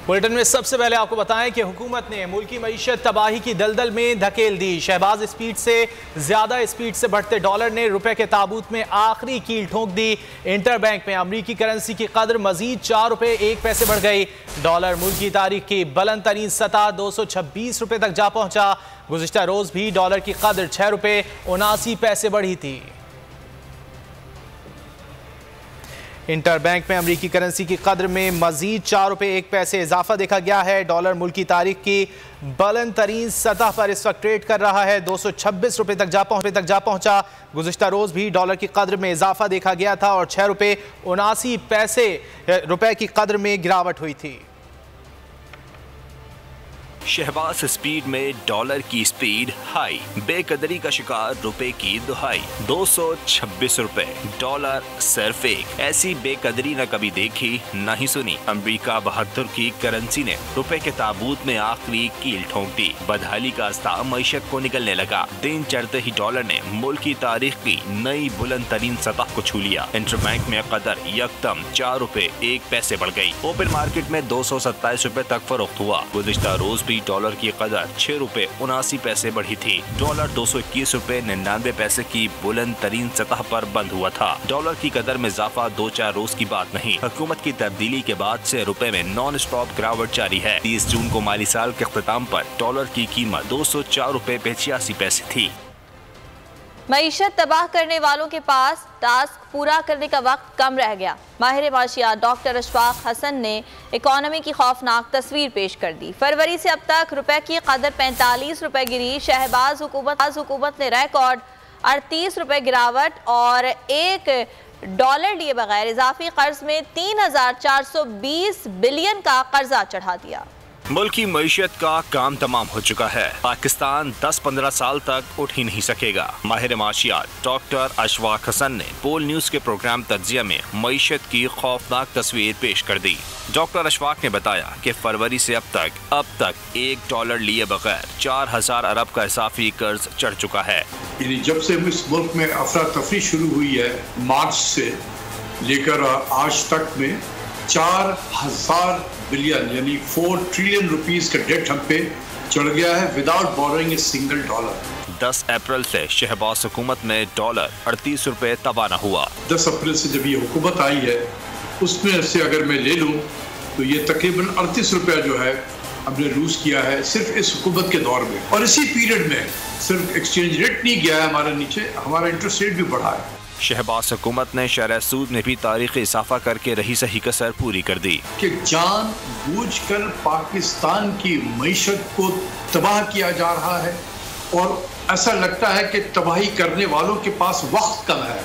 Bulletin में सबसे पहले आपको बताएं कि हुकूमत ने मुल्की मईशत तबाही की दलदल में धकेल दी। शहबाज स्पीड से ज्यादा स्पीड से बढ़ते डॉलर ने रुपए के ताबूत में आखिरी कील ठोक दी। इंटर बैंक में अमरीकी करेंसी की कदर मजीद 4 रुपए 1 पैसे बढ़ गई। डॉलर मुल्क की तारीख की बुलंद तरीन सतह 226 रुपए तक जा पहुंचा। गुज़िश्ता रोज भी डॉलर की कदर 6 रुपए 79 पैसे बढ़ी थी। इंटर बैंक में अमरीकी करेंसी की कदर में मजीद 4 रुपए 1 पैसे इजाफा देखा गया है। डॉलर मुल्क की तारीख की बुलंद तरीन सतह पर इस वक्त ट्रेड कर रहा है, 226 रुपए तक जा पहुंचा। गुज़िश्ता रोज भी डॉलर की कदर में इजाफा देखा गया था और 6 रुपए 79 पैसे रुपए की कदर में गिरावट हुई थी। शहबाज स्पीड में डॉलर की स्पीड हाई, बेकदरी का शिकार रुपए की दुहाई। 226 रुपए डॉलर सिर्फ एक, ऐसी बेकदरी न कभी देखी न ही सुनी। अमेरिका 72 की करेंसी ने रुपए के ताबूत में आखिरी कील ठोक दी। बदहाली का अस्ता मईशत को निकलने लगा। दिन चढ़ते ही डॉलर ने मुल्क की तारीख की नई बुलंद तरीन सतह को छू लिया। इंटर बैंक में कदर यकदम 4 रुपए 1 पैसे बढ़ गई। ओपन मार्केट में 227 रुपए तक फरोख्त हुआ। गुज़िश्ता रोज डॉलर की कदर 6 रुपए 79 पैसे बढ़ी थी। डॉलर 221 रुपए 99 पैसे की बुलंद तरीन सतह पर बंद हुआ था। डॉलर की कदर में इजाफा 2-4 रोज की बात नहीं, हुकूमत की तब्दीली के बाद से रुपए में नॉन स्टॉप गिरावट जारी है। 30 जून को माली साल के अख्ताम पर डॉलर की कीमत 204 रुपए 85 पैसे थी। मईशत तबाह करने वालों के पास टास्क पूरा करने का वक्त कम रह गया। माहिर माशियात डॉक्टर अशफाक हसन ने इकॉनमी की खौफनाक तस्वीर पेश कर दी। फरवरी से अब तक रुपए की कदर 45 रुपए गिरी। शहबाज हुकूमत ने रिकॉर्ड 38 रुपए गिरावट और $1 लिए बगैर इजाफी कर्ज में 3420 बिलियन का कर्जा चढ़ा दिया। मुल्की मईशत का काम तमाम हो चुका है। पाकिस्तान 10-15 साल तक उठ ही नहीं सकेगा। माहिर माशियात डॉक्टर अशफाक हसन ने पोल न्यूज के प्रोग्राम तज्जिया में मईशत की खौफनाक तस्वीर पेश कर दी। डॉक्टर अशफाक ने बताया कि फरवरी से अब तक $1 लिए बगैर 4000 अरब का इजाफी कर्ज चढ़ चुका है। जब से इस मुल्क में अफरा तफरी शुरू हुई है, मार्च से लेकर आज तक में 4000 बिलियन यानी 4 ट्रिलियन रुपीस का डेट हम पे चढ़ गया है without borrowing a single dollar. 10 अप्रैल से शहबाज हुकूमत में डॉलर 38 रुपए तबाना हुआ। 10 अप्रैल से जब ये हुकूमत आई है उसमें से अगर मैं ले लूं तो ये तकरीबन 38 रुपया जो है हमने लूज किया है सिर्फ इस हुकूमत के दौर में। और इसी पीरियड में सिर्फ एक्सचेंज रेट नहीं गया है हमारा नीचे, हमारा इंटरेस्ट रेट भी बढ़ा है। शहबाज हुकूमत ने शरह सूद में भी तारीखी इजाफा करके रही सही कसर पूरी कर दी कि जान बूझकर पाकिस्तान की मईशत को तबाह किया जा रहा है और ऐसा लगता है कि तबाही करने वालों के पास वक्त कम है।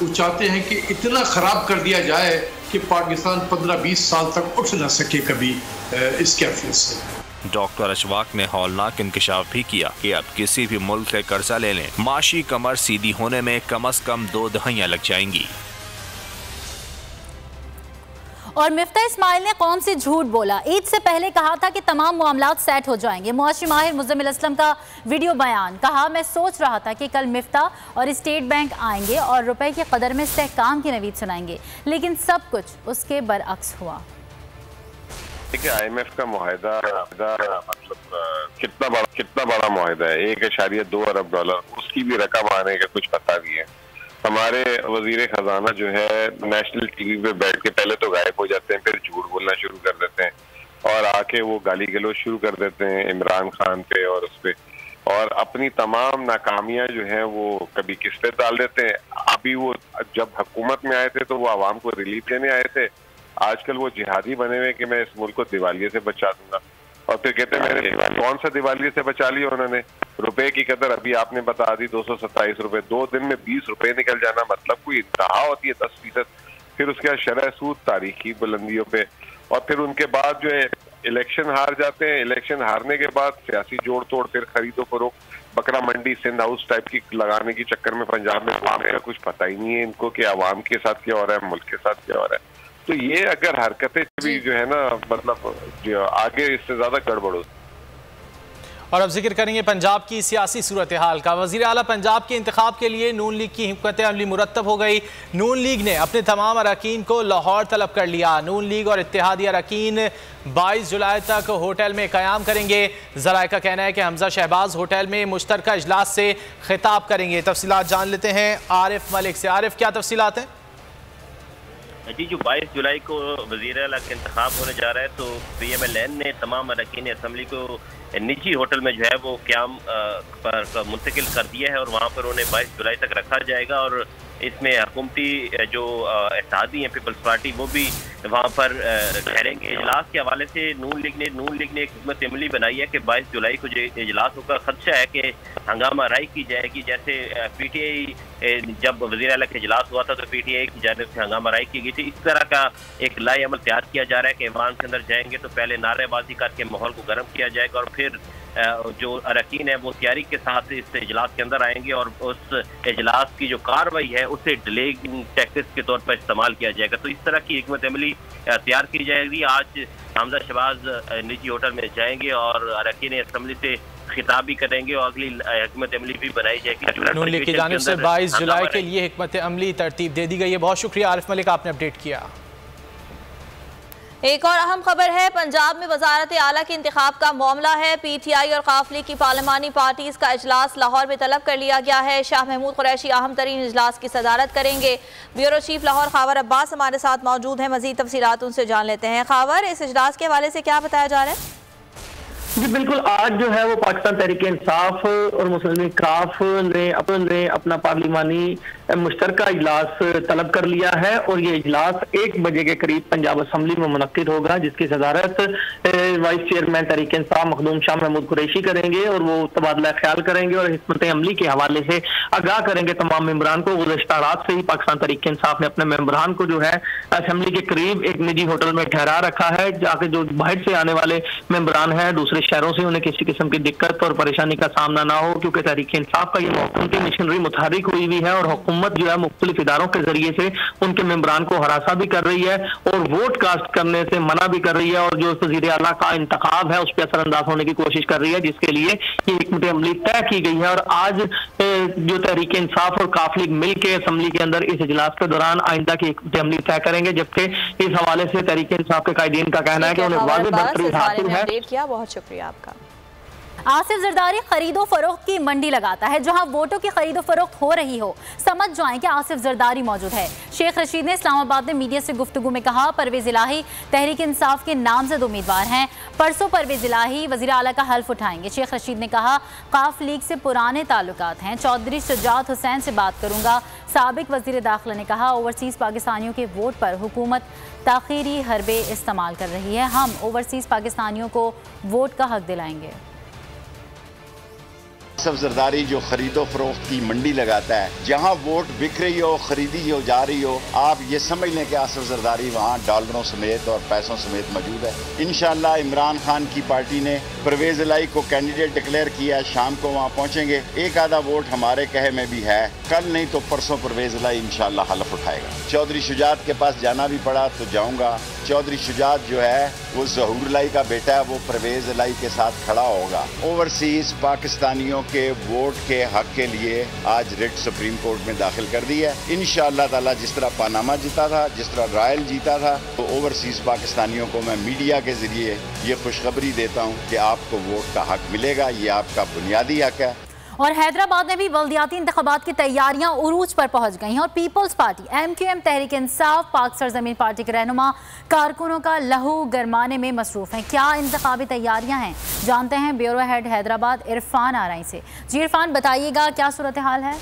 वो चाहते हैं कि इतना खराब कर दिया जाए कि पाकिस्तान 15-20 साल तक उठ न सके कभी इस कैफियत से। डॉक्टर अशफाक ने हौलनाक इंकशाफ भी किया कि अब किसी भी मुल्क से कर्जा ले लें, माशी कमर सीधी होने में कम से कम 2 दहाइयां लग जाएंगी। और मिफ्ता इस्माइल ने कौम से झूठ बोला। ईद से पहले कहा था कि तमाम मामलात सेट हो जाएंगे। मुआशी माहिर मुज़म्मिल असलम का वीडियो बयान। कहा, मैं सोच रहा था कि कल मिफ्ता और स्टेट बैंक आएंगे और रुपए की कदर में इस्तेहकाम की नवीद सुनाएंगे, लेकिन सब कुछ उसके बरअक्स हुआ। देखिए, IMF का मुआहिदा मतलब कितना बड़ा मुआहिदा है, $1.2 अरब, उसकी भी रकम आने का कुछ पता नहीं है। हमारे वजीर खजाना जो है नेशनल टीवी पे बैठ के पहले तो गायब हो जाते हैं, फिर झूठ बोलना शुरू कर देते हैं और आके वो गाली गलौज शुरू कर देते हैं इमरान खान पे और उस पे, और अपनी तमाम नाकामियां जो है वो कभी किस पे डाल देते हैं। अभी वो जब हुकूमत में आए थे तो वो आवाम को रिलीफ देने आए थे, आजकल वो जिहादी बने हुए कि मैं इस मुल्क को दिवालिये से बचा दूंगा, और फिर कहते हैं मैंने कौन सा दिवालिये से बचा लिया उन्होंने। रुपए की कदर अभी आपने बता दी 227 रुपए, 2 दिन में 20 रुपए निकल जाना मतलब कोई इंतहा होती है 10%। फिर उसके बाद शरह सूद तारीखी बुलंदियों पे, और फिर उनके बाद जो है इलेक्शन हार जाते हैं। इलेक्शन हारने के बाद सियासी जोड़ तोड़, फिर खरीदो फरोख्त, बकरा मंडी सिंध हाउस टाइप की लगाने के चक्कर में पंजाब में घूमने का कुछ पता ही नहीं है इनको कि आवाम के साथ क्या हो रहा है, मुल्क के साथ क्या हो रहा है। तो ये अगर हरकतें भी जो है ना मतलब जो आगे इससे ज्यादा गड़बड़ हो। और अब जिक्र करेंगे पंजाब की सियासी सूरत हाल का। वज़ीर आला पंजाब के इंतखाब के लिए नून लीग की हिकमत अमली मुरतब हो गई। नून लीग ने अपने तमाम अरकान को लाहौर तलब कर लिया। नून लीग और इत्तेहादी अरकान 22 जुलाई तक होटल में क़याम करेंगे। ज़राए का कहना है कि हमजा शहबाज होटल में मुश्तरका इजलास से खिताब करेंगे। तफसीलात जान लेते हैं आरिफ मलिक से। आरिफ, क्या तफसीलात हैं? जी, जो 22 जुलाई को वज़ीर आला का इंतखाब होने जा रहा है, तो PMLN ने तमाम अरकान असम्बली को निजी होटल में जो है वो क़याम पर मुंतकिल कर दिया है और वहाँ पर उन्हें 22 जुलाई तक रखा जाएगा। और इसमें हुकूमती जो इत्तेहादी हैं पीपल्स पार्टी, वो भी वहाँ पर ठहरेंगे। इजलास के हवाले से नून लीग ने एक हिकमत अमली बनाई है कि 22 जुलाई को जो इजलास होगा, खदशा है कि हंगामा राई की जाएगी। जैसे PTI जब वज़ीर आला का इजलास हुआ था तो PTI की जानिब से हंगामा राई की गई थी। इस तरह का एक लाई अमल तैयार किया जा रहा है कि ऐवान के अंदर जाएंगे तो पहले नारेबाजी करके माहौल को गर्म किया जाएगा और फिर जो अरकान है वो तैयारी के साथ इस इजलास के अंदर आएंगे और उस इजलास की जो कार्रवाई है उसे डिलेइंग टैक्टिक्स के तौर पर इस्तेमाल किया जाएगा। तो इस तरह की हिकमत अमली तैयार की जाएगी। आज हमजा शहबाज निजी होटल में जाएंगे और अरकान असम्बली से खिताब भी करेंगे और अगली हिकमत अमली भी बनाई जाएगी। नून लीग की जानिब से 22 जुलाई के लिए हिकमत अमली तरतीब दे दी गई है। बहुत शुक्रिया आरिफ मलिक, आपने अपडेट किया। एक और अहम खबर है, पंजाब में वजारत आला के इंतखाब का मामला है। PTI और काफ लीग की पार्लिमानी पार्टीज का इजलास लाहौर में तलब कर लिया गया है। शाह महमूद कुरैशी अहम तरीन इजलास की सदारत करेंगे। ब्यूरो चीफ लाहौर खावर अब्बास हमारे साथ मौजूद हैं, मजीद तफसीलात उनसे जान लेते हैं। खावर, इस इजलास के हवाले से क्या बताया जा रहा है? जी बिल्कुल, आज जो है वो पाकिस्तान तहरीक इंसाफ और मुस्लिम लीग काफ ने अपना पार्लिमानी मुश्तरका इजलास तलब कर लिया है और ये इजलास 1 बजे के करीब पंजाब असम्बली में मुनक्किद होगा, जिसकी सदारत वाइस चेयरमैन तहरीक इंसाफ मखदूम शाह महमूद कुरैशी करेंगे और वो तबादला ख्याल करेंगे और हिकमत अमली के हवाले से आगाह करेंगे तमाम मेंबरान को। गुज़श्ता रात से ही पाकिस्तान तहरीक इंसाफ ने अपने मेंबरान को जो है असम्बली के करीब एक निजी होटल में ठहरा रखा है, जाके जो बाहर से आने वाले मेंबरान हैं दूसरे शहरों से, उन्हें किसी किस्म की दिक्कत और परेशानी का सामना ना हो, क्योंकि तहरीक इंसाफ का ये हुकूमती मशीनरी मुतहरिक हुई हुई है और हुकूमत जो है मुख्तलिफ इदारों के जरिए से उनके मेंबरान को हरासा भी कर रही है और वोट कास्ट करने से मना भी कर रही है और जो वज़ीर आला का इंतखाब है उस पर असरअंदाज होने की कोशिश कर रही है, जिसके लिए ये हिकमत अमली तय की गई है। और आज जो तहरीक इंसाफ और काफ लीग मिल के असम्बली के अंदर इस इजलास के दौरान आइंदा की हिकमत अमली तय करेंगे, जबकि इस हवाले से तहरीक इंसाफ के कायदीन का कहना है कि उन्हें वाज़ेह बरतरी हासिल है। बहुत शुक्रिया आपका। आसिफ जरदारी खरीदो फरोख्त की मंडी लगाता है, जहां वोटों की खरीदो फरोख्त हो रही हो समझ जाएं कि आसिफ जरदारी मौजूद है। शेख रशीद ने इस्लामाबाद में मीडिया से गुफ्तगू में कहा, परवेज इलाही तहरीक इंसाफ के नामजद उम्मीदवार हैं, परसों परवेज इलाही वज़ीर आला का हल्फ उठाएंगे। शेख रशीद ने कहा, काफ लीग से पुराने ताल्लुकात हैं, चौधरी शुजात हुसैन से बात करूंगा। साबिक वज़ीर दाखिला ने कहा, ओवरसीज़ पाकिस्तानियों के वोट पर हुकूमत ताख़ीरी हरबे इस्तेमाल कर रही है, हम ओवरसीज़ पाकिस्तानियों को वोट का हक दिलाएंगे। आसिफ जरदारी जो खरीदो फरोख्त की मंडी लगाता है, जहां वोट बिक रही हो, खरीदी हो जा रही हो, आप ये समझ लें कि आसिफ जरदारी वहां डॉलरों समेत और पैसों समेत मौजूद है। इंशाअल्लाह इमरान खान की पार्टी ने परवेज इलाही को कैंडिडेट डिक्लेयर किया, शाम को वहां पहुंचेंगे। एक आधा वोट हमारे कहे में भी है, कल नहीं तो परसों परवेज इलाही इंशाअल्लाह हल्फ उठाएगा। चौधरी शुजात के पास जाना भी पड़ा तो जाऊंगा। चौधरी शुजात जो है वो ज़हूर इलाही का बेटा है, वो परवेज इलाही के साथ खड़ा होगा। ओवरसीज पाकिस्तानियों के वोट के हक के लिए आज रिट सुप्रीम कोर्ट में दाखिल कर दी है। इंशाअल्लाह ताला जिस तरह पनामा जीता था, जिस तरह रॉयल जीता था, तो ओवरसीज पाकिस्तानियों को मैं मीडिया के जरिए ये खुशखबरी देता हूँ कि आपको वोट का हक मिलेगा, ये आपका बुनियादी हक है। और हैदराबाद में भी बल्दियाती इंतखाबात की तैयारियां उरूज पर पहुंच गई हैं और peoples party MQM Tehreek Insaf पाक सरजमीन पार्टी के रहनुमा कारकुनों का लहू गरमाने में मसरूफ हैं। क्या इंतखाबी तैयारियां हैं, जानते हैं ब्यूरो हेड हैदराबाद इरफान आरई से। जी इरफान, बताइएगा क्या सूरत हाल है?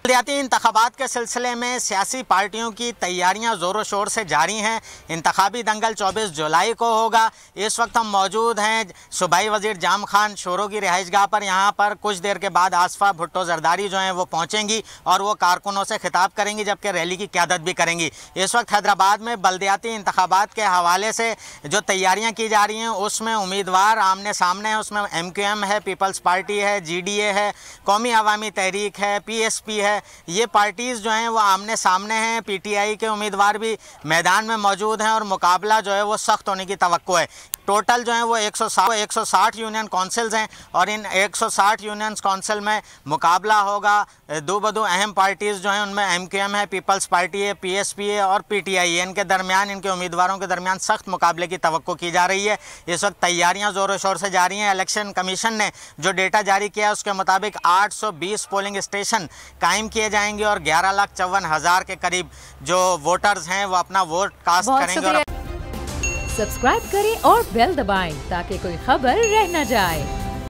बल्दियाती इंतखाबात के सिलसिले में सियासी पार्टियों की तैयारियां ज़ोरों शोर से जारी हैं। इंतखाबी दंगल 24 जुलाई को होगा। इस वक्त हम मौजूद हैं सूबाई वज़ीर जाम खान शोरों की रिहाइशगाह पर। यहाँ पर कुछ देर के बाद आसफा भुट्टो जरदारी जो हैं वो पहुँचेंगी और वो कारकुनों से खिताब करेंगी, जबकि रैली की क़यादत भी करेंगी। इस वक्त हैदराबाद में बल्दियाती इंतखाबात के हवाले से जो तैयारियाँ की जा रही हैं उसमें उम्मीदवार आमने सामने हैं। उसमें MQM है, पीपल्स पार्टी है, GDA है, कौमी अवामी तहरीक है, PSP है। ये पार्टीज़ जो हैं वो आमने सामने हैं। PTI के उम्मीदवार भी मैदान में मौजूद हैं और मुकाबला जो है वो सख्त होने की तवक्को है। टोटल जो है वो 160 यूनियन काउंसिल्स हैं और इन 160 यूनियन काउंसिल में मुकाबला होगा दो बदो अहम पार्टीज़ जो हैं उनमें MQM है, पीपल्स पार्टी है, PSP है और PTI है। इनके दरमियान, इनके उम्मीदवारों के दरमियान सख्त मुकाबले की तवक्को की जा रही है। इस वक्त तैयारियां ज़ोरों शोर से जारी हैं। इलेक्शन कमीशन ने जो डेटा जारी किया है उसके मुताबिक 820 पोलिंग स्टेशन कायम किए जाएंगे और 11,54,000 के करीब जो वोटर्स हैं वो अपना वोट कास्ट करेंगे। सब्सक्राइब करें और बेल दबाएं ताकि कोई खबर रह न जाए।